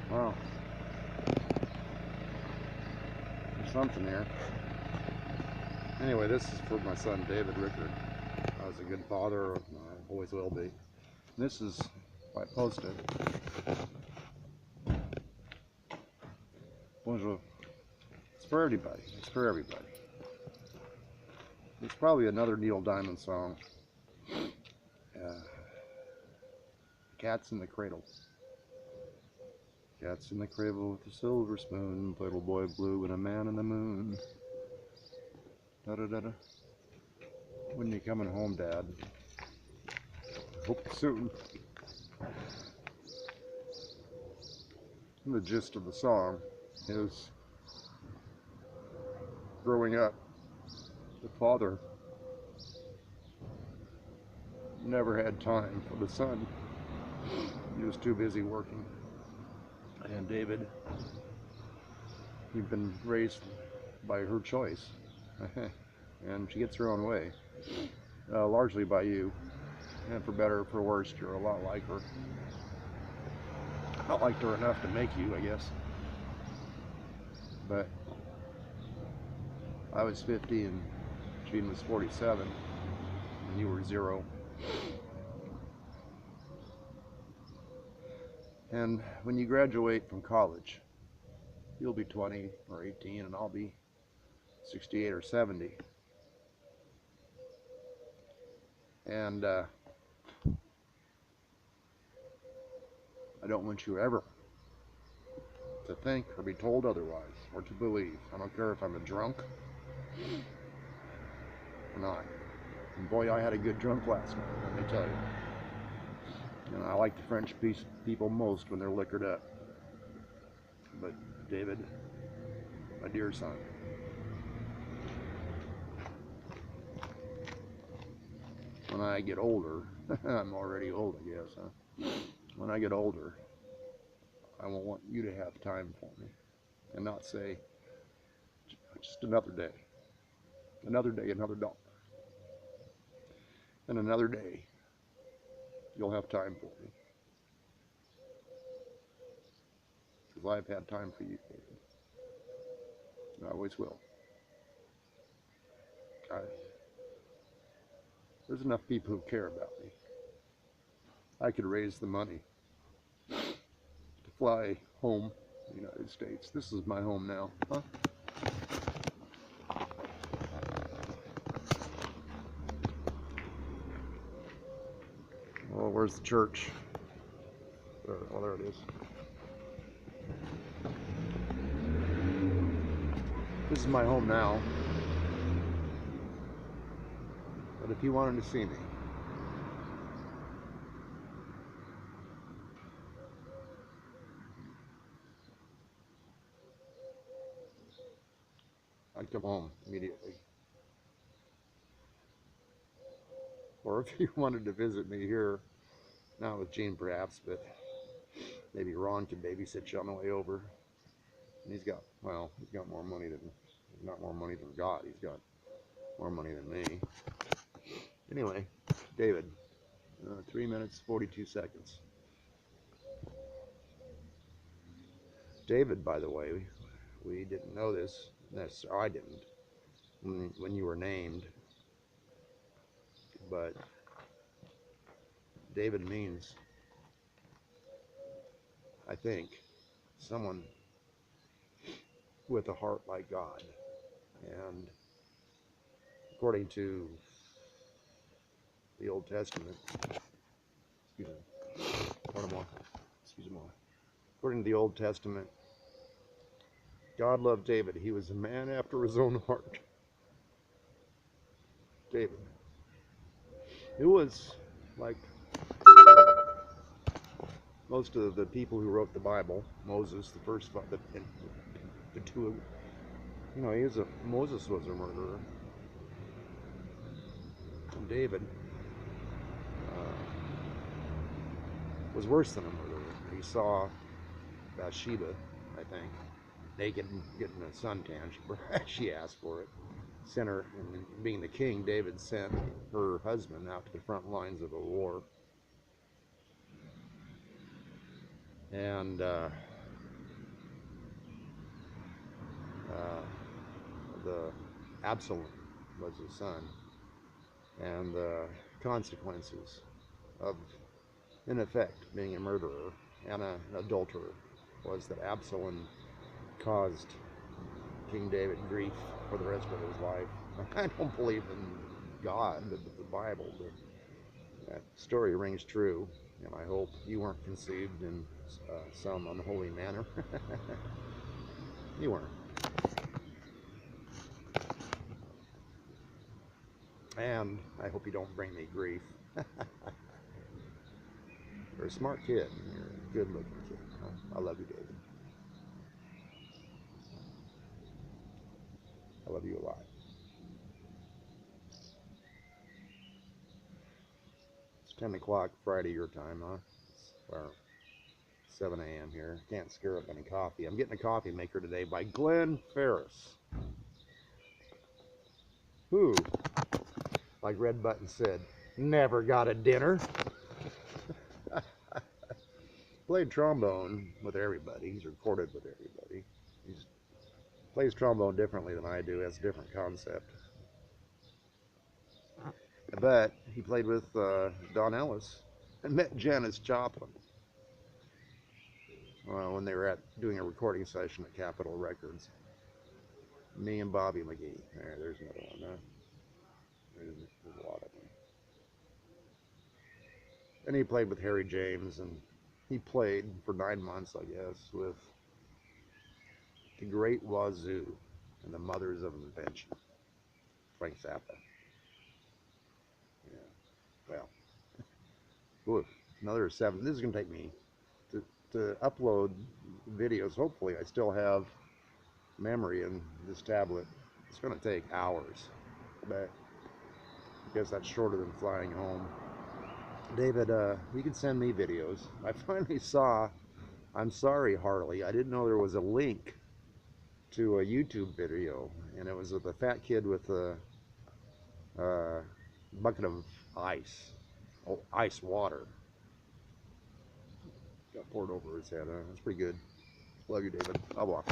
Wow. There's something here. Anyway, this is for my son David Rickard. I was a good father, I always will be. This is, I posted. Bonjour. It's for everybody. It's for everybody. It's probably another Neil Diamond song. Cat's in the Cradle. Cat's in the cradle with a silver spoon, little boy blue and a man in the moon. Da da da da. When you coming home, Dad? Hope soon. The gist of the song is growing up, the father never had time for the son. He was too busy working. And David, he'd been raised by her choice. And she gets her own way. Largely by you. And for better or for worse, you're a lot like her. Not liked her enough to make you, I guess. But I was 50 and Jean was 47 and you were 0. And when you graduate from college, you'll be 20 or 18 and I'll be 68 or 70. And I don't want you ever to think or be told otherwise or to believe. I don't care if I'm a drunk or not. And boy, I had a good drunk last night, let me tell you. And I like the French people most when they're liquored up. But David, my dear son, when I get older, I'm already old, I guess, huh? When I get older, I will want you to have time for me and not say, just another day, another $1. And another day, you'll have time for me. Because I've had time for you, David. I always will. There's enough people who care about me. I could raise the money to fly home to the United States. This is my home now, huh? Well, where's the church? Oh, there it is. This is my home now. But if you wanted to see me, I'd come home immediately. Or if you wanted to visit me here, not with Gene perhaps, but maybe Ron could babysit you on the way over. And he's got more money than, not more money than God, he's got more money than me. Anyway, David, 3 minutes, 42 seconds. David, by the way, we didn't know this, I didn't, when you were named, but David means, I think, someone with a heart like God. And according to the Old Testament, according to the Old Testament, God loved David. He was a man after his own heart. David. It was like most of the people who wrote the Bible, Moses, the first, the two, Moses was a murderer. And David was worse than a murderer. He saw Bathsheba, I think, naked and getting a suntan. She asked for it. Sent her, and being the king, David sent her husband out to the front lines of a war. And the Absalom was his son, and the consequences of, in effect, being a murderer and an adulterer was that Absalom caused King David grief for the rest of his life. I don't believe in God, but the Bible. But that story rings true, and I hope you weren't conceived in some unholy manner. You weren't. And I hope you don't bring me grief. You're a smart kid. You're a good-looking kid. I love you, David. I love you a lot. It's 10 o'clock Friday your time, huh? Or 7 a.m. here. Can't scare up any coffee. I'm getting a coffee maker today by Glenn Ferris. Who, like Red Button said, never got a dinner. Played trombone with everybody. He's recorded with everybody. He plays trombone differently than I do. Has a different concept. But he played with Don Ellis and met Janis Joplin when they were doing a recording session at Capitol Records. Me and Bobby McGee. There's another one. There's a lot of them. And he played with Harry James, and he played for 9 months, I guess, with the Great Wazoo and the Mothers of Invention, Frank Zappa. Yeah, well, oof, another 7. This is going to take me to upload videos. Hopefully, I still have memory in this tablet. It's going to take hours, but I guess that's shorter than flying home. David, you can send me videos. I finally saw, I'm sorry, Harley, I didn't know there was a link to a YouTube video, and it was of the fat kid with a bucket of ice, ice water. Got poured over his head. That's pretty good. Love you, David. Au revoir.